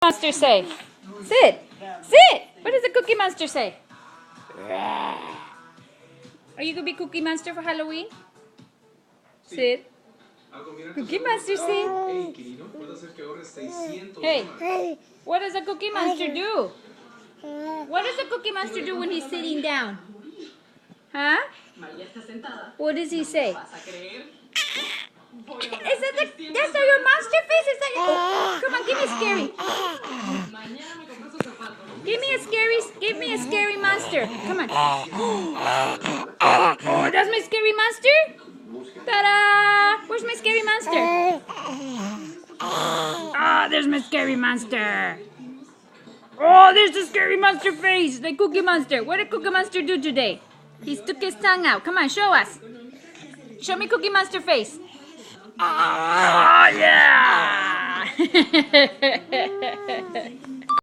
Monster say? Sit. Sit. What does the Cookie Monster say? Are you gonna be Cookie Monster for Halloween? Sit. Cookie Monster sit. Hey, what does a Cookie Monster do? What does a Cookie Monster do when he's sitting down? Huh? What does he say? Is that that's not your monster face? Is that your... Oh, come on, give me a scary. Give me a scary monster. Come on. Oh, that's my scary monster? Ta-da! Where's my scary monster? Ah, there's my scary monster. Oh, there's the scary monster face. The Cookie Monster. What did Cookie Monster do today? He stuck his tongue out. Come on, show us. Show me Cookie Monster face. Oh, yeah!